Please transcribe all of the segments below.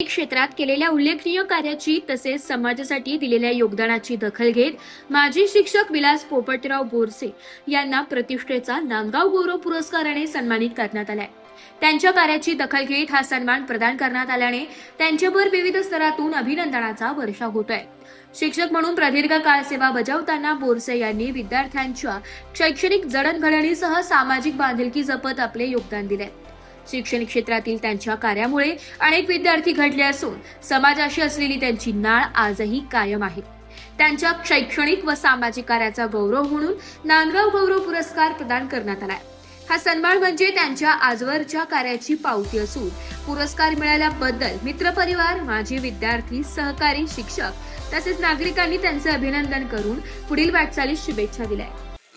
क्षेत्रात केलेल्या उल्लेखनीय कार्याची तसेच समाजासाठी दिलेल्या योगदानाची दखल घेत माजी शिक्षक विलास पोपटराव बोरसे यांना प्रतिष्ठेचा नांदगाव गौरव पुरस्काराने सन्मानित करण्यात आलाय। त्यांच्या कार्याची दखल घेत हा सन्मान प्रदान करण्यात आल्याने त्यांच्यावर विविध स्तरातून अभिनंदनाचा वर्षाव होतोय। शिक्षक म्हणून प्रदीर्घ काळ सेवा बजावताना बोरसे यांनी विद्यार्थ्यांच्या शैक्षणिक जडणघडणीसह सामाजिक बांधिलकी जपत आपले योगदान दिले। शैक्षणिक क्षेत्रातील त्यांच्या कार्यामुळे अनेक विद्यार्थी घडले असून समाजाशी असलेली त्यांची नाळ आजही कायम आहे। त्यांच्या शैक्षणिक व सामाजिक कार्याचा गौरव म्हणून नांदगाव गौरव पुरस्कार प्रदान करण्यात आलाय। हा सन्मान म्हणजे त्यांच्या आजवरच्या कार्याची पावती असून पुरस्कार मिळाल्याबद्दल मित्रपरिवार, माजी विद्यार्थी, सहकारी, शिक्षक तसेच नागरिकांनी त्यांचे अभिनंदन करून पुढील वाटचालीस शुभेच्छा दिल्या।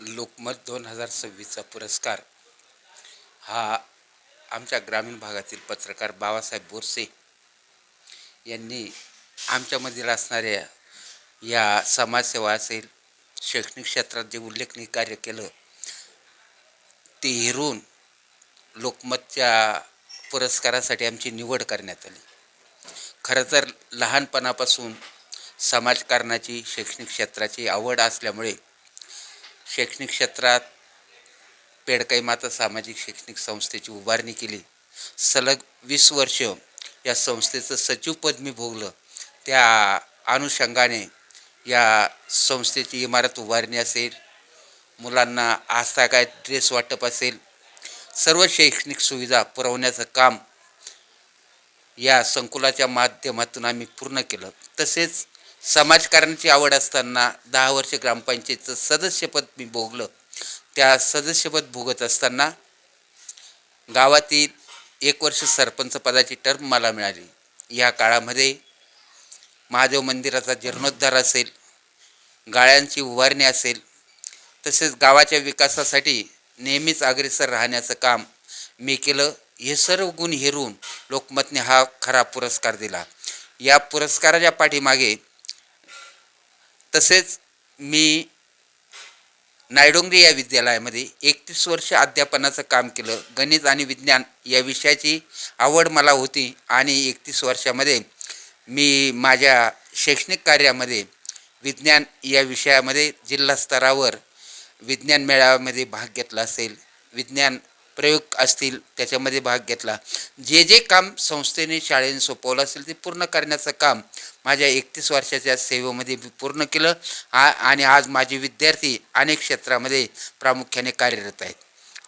लोकमत 2026चा पुरस्कार हा आमच्या ग्रामीण भागातील पत्रकार बाबासाहेब बोरसे यांनी आमच्यामधील असणाऱ्या या समाजसेवा असेल, शैक्षणिक क्षेत्रात जे उल्लेखनीय कार्य केलं ते हेरून लोकमतच्या पुरस्कारासाठी आमची निवड करण्यात आली। खरं तर लहानपणापासून समाजकारणाची, शैक्षणिक क्षेत्राची आवड असल्यामुळे शैक्षणिक क्षेत्रात पेडकाई माता सामाजिक शैक्षणिक संस्थेची उभारणी केली। सलग 20 वर्ष या संस्थेचं सचिवपद मी भोगलं। त्या अनुषंगाने या संस्थेची इमारत उभारणी असेल, मुलांना आस्था काय ड्रेस वाटप असेल, सर्व शैक्षणिक सुविधा पुरवण्याचं काम या संकुलाच्या माध्यमातून आम्ही पूर्ण केलं। तसेच समाजकारणाची आवड असताना 10 वर्ष ग्रामपंचायतीचं सदस्यपद मी भोगलं। त्या सदस्यपद भोगत असताना गावातील 1 वर्ष सरपंच पदाची टर्म मला मिळाली। या काळामध्ये महादेव मंदिराचा जीर्णोद्धार असेल, गाळ्यांची उभारणी असेल, तसेच गावाच्या विकासासाठी नेहमीच अग्रेसर राहण्याचं काम मी केलं। हे सर्व गुण हेरून लोकमतने हा खरा पुरस्कार दिला। या पुरस्काराच्या पाठीमागे तसेच मी नायडोंगरी या विद्यालयामध्ये 31 वर्ष अध्यापनाचं काम केलं। गणित आणि विज्ञान या विषयाची आवड मला होती आणि 31 वर्षामध्ये मी माझ्या शैक्षणिक कार्यामध्ये विज्ञान या विषयामध्ये जिल्हा स्तरावर विज्ञान मेळाव्यामध्ये भाग घेतला असेल, विज्ञान प्रयोग असतील त्याच्यामध्ये भाग घेतला। जे काम संस्थेने शाळेने सोपवलं असेल ते पूर्ण करण्याचं काम माझ्या 31 वर्षाच्या सेवेमध्ये पूर्ण केलं आणि आज माझे विद्यार्थी अनेक क्षेत्रामध्ये प्रामुख्याने कार्यरत आहेत।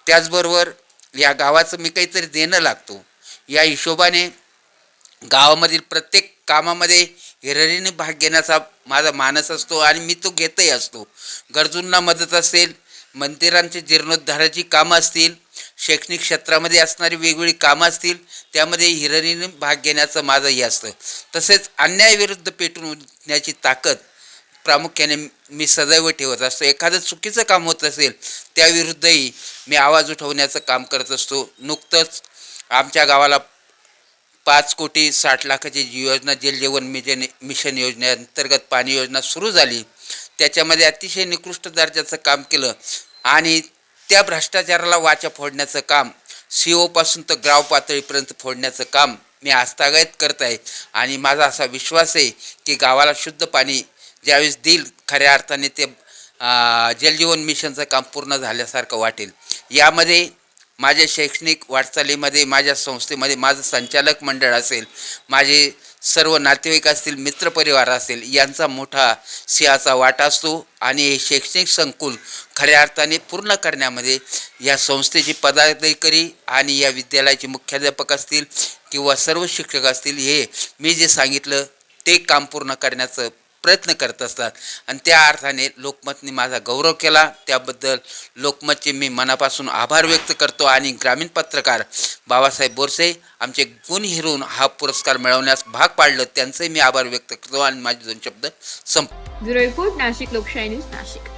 त्याचबरोबर या गावाचं मी काहीतरी देणं लागतो या हिशोबाने गावामधील प्रत्येक कामामध्ये हिरिरीने भाग घेण्याचा माझा मानस असतो आणि मी तो घेतही असतो। गरजूंना मदत असेल, मंदिरांचे जीर्णोद्धाराची कामं असतील, शैक्षणिक क्षेत्रामध्ये असणारी वेगवेगळी कामं असतील, त्यामध्ये हिरिरीने भाग घेण्याचं माझं हे असतं। तसेच अन्यायाविरुद्ध पेटून उठण्याची ताकद प्रामुख्याने मी सदैव ठेवत असतो। एखादं चुकीचं काम होत असेल त्याविरुद्धही मी आवाज उठवण्याचं काम करत असतो। नुकतंच आमच्या गावाला 5,60,00,000ची जी योजना जल जीवन मिशन योजनेअंतर्गत पाणी योजना सुरू झाली, त्याच्यामध्ये अतिशय निकृष्ट दर्जाचं काम केलं आणि त्या भ्रष्टाचाराला वाचा फोडण्याचं काम CO पासून तर गाव पातळीपर्यंत फोडण्याचं काम मी आस्थागायत करत आहे आणि माझा असा विश्वास आहे की गावाला शुद्ध पाणी ज्यावेळेस देईल खऱ्या अर्थाने ते जलजीवन मिशनचं काम पूर्ण झाल्यासारखं वाटेल। यामध्ये माझ्या शैक्षणिक वाटचालीमध्ये, माझ्या संस्थेमध्ये माझं संचालक मंडळ असेल, माझे सर्व नातेवाईक असतील, मित्रपरिवार असेल, यांचा मोठा सिंहाचा वाटा असतो आणि हे शैक्षणिक संकुल खऱ्या अर्थाने पूर्ण करण्यामध्ये या संस्थेची पदाधिकारी आणि या विद्यालयाचे मुख्याध्यापक असतील किंवा सर्व शिक्षक असतील, हे मी जे सांगितलं ते काम पूर्ण करण्याचं प्रयत्न करत असतात आणि त्या अर्थाने लोकमतने माझा गौरव केला। त्याबद्दल लोकमतचे मी मनापासून आभार व्यक्त करतो आणि ग्रामीण पत्रकार बाबासाहेब बोरसे आमचे गुण हेरून हा पुरस्कार मिळवण्यास भाग पाडलं त्यांचेही मी आभार व्यक्त करतो आणि माझे 2 शब्द संपतो। ब्युरो रिपोर्ट, नाशिक लोकशाही न्यूज, नाशिक।